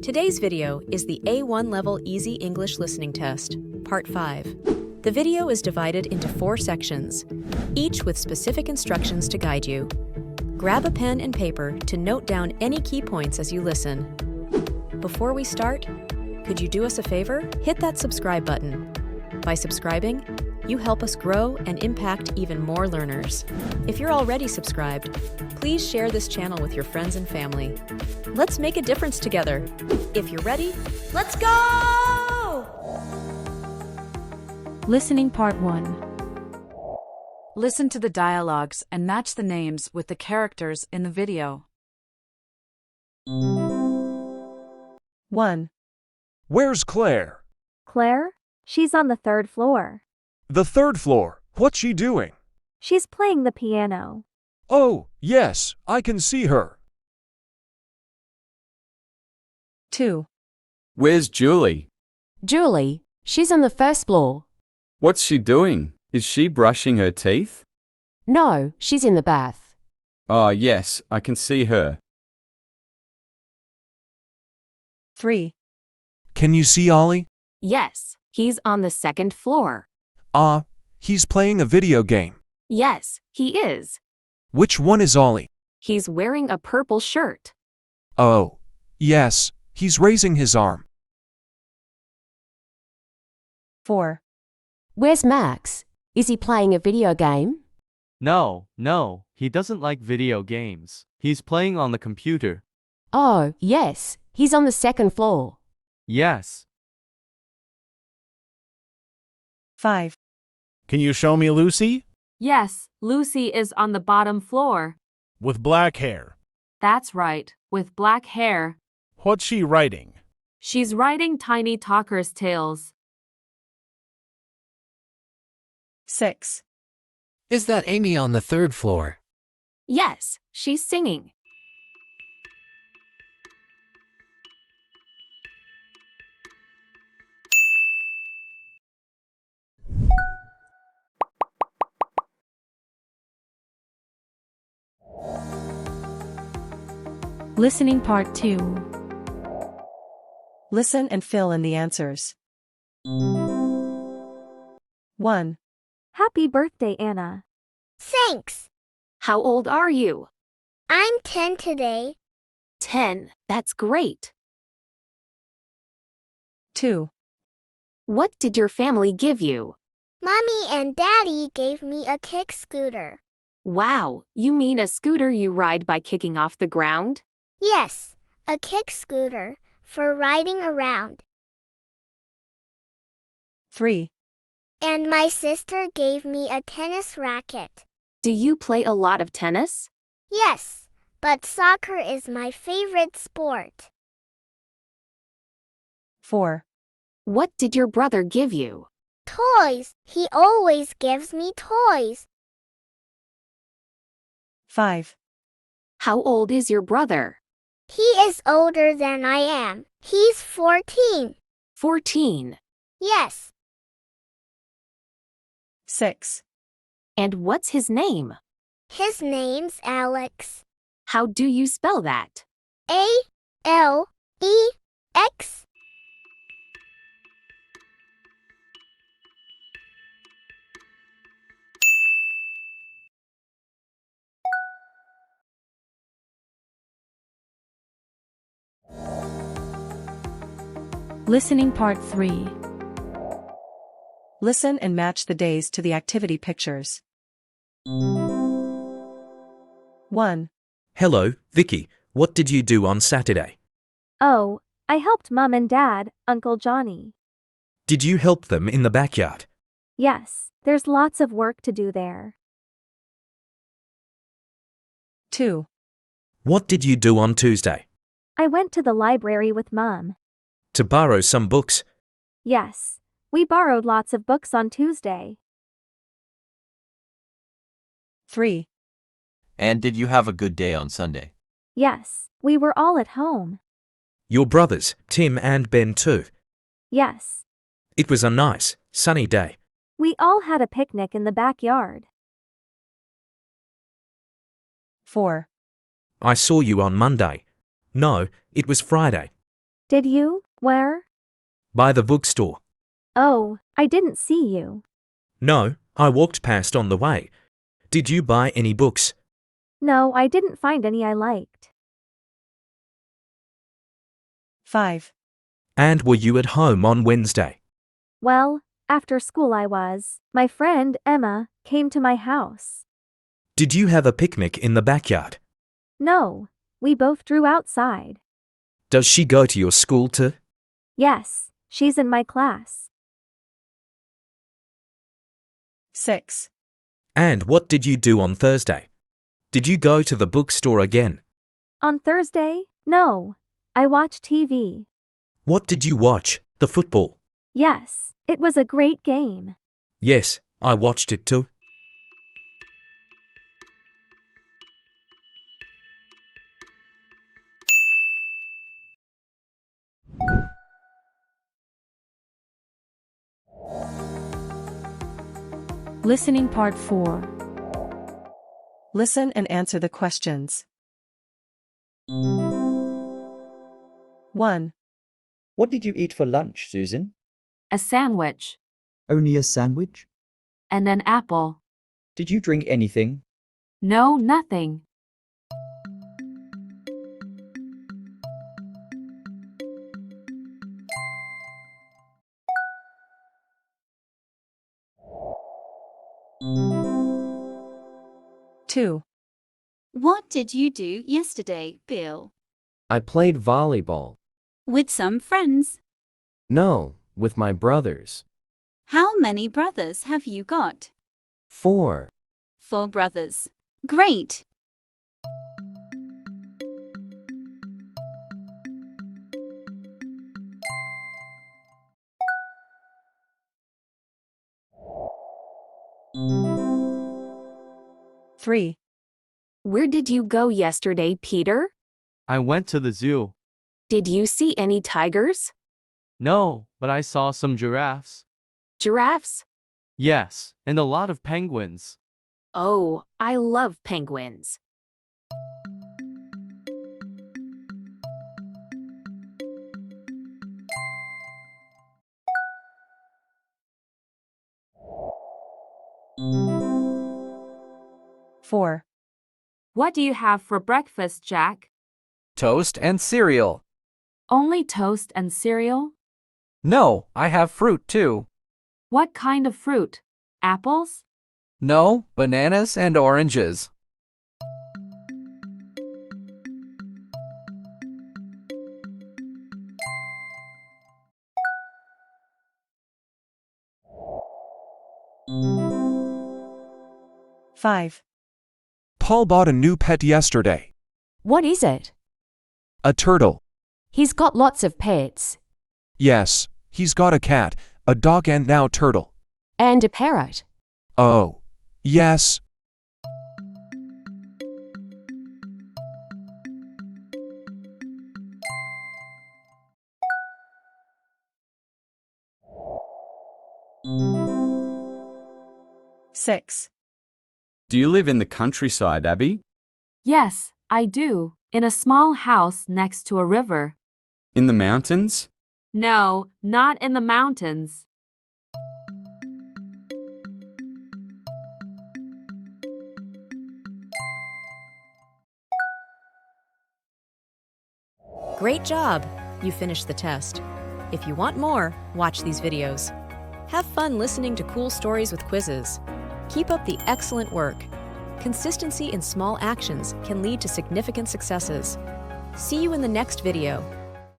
Today's video is the A1 Level Easy English Listening Test, Part 5. The video is divided into 4 sections, each with specific instructions to guide you. Grab a pen and paper to note down any key points as you listen. Before we start, could you do us a favor? Hit that subscribe button. By subscribing, you help us grow and impact even more learners. If you're already subscribed, please share this channel with your friends and family. Let's make a difference together. If you're ready, let's go! Listening Part 1. Listen to the dialogues and match the names with the characters in the video. 1. Where's Claire? Claire? She's on the 3rd floor. The 3rd floor. What's she doing? She's playing the piano. Oh, yes, I can see her. 2. Where's Julie? Julie, she's on the 1st floor. What's she doing? Is she brushing her teeth? No, she's in the bath. Oh, yes, I can see her. 3. Can you see Ollie? Yes, he's on the 2nd floor. He's playing a video game. Yes, he is. Which one is Ollie? He's wearing a purple shirt. Oh, yes, he's raising his arm. 4. Where's Max? Is he playing a video game? No, he doesn't like video games. He's playing on the computer. Oh, yes, he's on the 2nd floor. Yes. 5. Can you show me Lucy? Yes, Lucy is on the bottom floor. With black hair. That's right, with black hair. What's she writing? She's writing Tiny Talker's tales. 6. Is that Amy on the 3rd floor? Yes, she's singing. 2. Listening Part 2. Listen and fill in the answers. 1. Happy birthday, Anna. Thanks. How old are you? I'm 10 today. 10. That's great. 2. What did your family give you? Mommy and Daddy gave me a kick scooter. Wow, you mean a scooter you ride by kicking off the ground? Yes, a kick scooter for riding around. 3. And my sister gave me a tennis racket. Do you play a lot of tennis? Yes, but soccer is my favorite sport. 4. What did your brother give you? Toys. He always gives me toys. 5. How old is your brother? He is older than I am. He's 14. 14. Yes. 6. And what's his name? His name's Alex. How do you spell that? A-L-E-X. 3. Listening Part 3. Listen and match the days to the activity pictures. 1. Hello, Vicky. What did you do on Saturday? Oh, I helped Mum and Dad, Uncle Johnny. Did you help them in the backyard? Yes, there's lots of work to do there. 2. What did you do on Tuesday? I went to the library with Mum. To borrow some books? Yes, we borrowed lots of books on Tuesday. 3. And did you have a good day on Sunday? Yes, we were all at home. Your brothers, Tim and Ben too. Yes. It was a nice, sunny day. We all had a picnic in the backyard. 4. I saw you on Monday. No, it was Friday. Did you? Where? By the bookstore. Oh, I didn't see you. No, I walked past on the way. Did you buy any books? No, I didn't find any I liked. 5. And were you at home on Wednesday? Well, after school I was. My friend, Emma, came to my house. Did you have a picnic in the backyard? No, we both drew outside. Does she go to your school too? Yes, she's in my class. 6. And what did you do on Thursday? Did you go to the bookstore again? On Thursday? No. I watched TV. What did you watch? The football? Yes, it was a great game. Yes, I watched it too. Listening Part 4. Listen and answer the questions. 1. What did you eat for lunch, Susan? A sandwich. Only a sandwich? And an apple. Did you drink anything? No, nothing. 2. What did you do yesterday, Bill? I played volleyball. With some friends? No, with my brothers. How many brothers have you got? 4. 4 brothers. Great! Three. Where did you go yesterday, Peter? I went to the zoo. Did you see any tigers? No, but I saw some giraffes. Giraffes? Yes, and a lot of penguins. Oh, I love penguins. Four. What do you have for breakfast, Jack? Toast and cereal. Only toast and cereal? No, I have fruit too. What kind of fruit? Apples? No, bananas and oranges. Five. Paul bought a new pet yesterday. What is it? A turtle. He's got lots of pets. Yes, he's got a cat, a dog and now turtle. And a parrot. Oh, yes. Six. Do you live in the countryside, Abby? Yes, I do. In a small house next to a river. In the mountains? No, not in the mountains. Great job! You finished the test. If you want more, watch these videos. Have fun listening to cool stories with quizzes. Keep up the excellent work. Consistency in small actions can lead to significant successes. See you in the next video.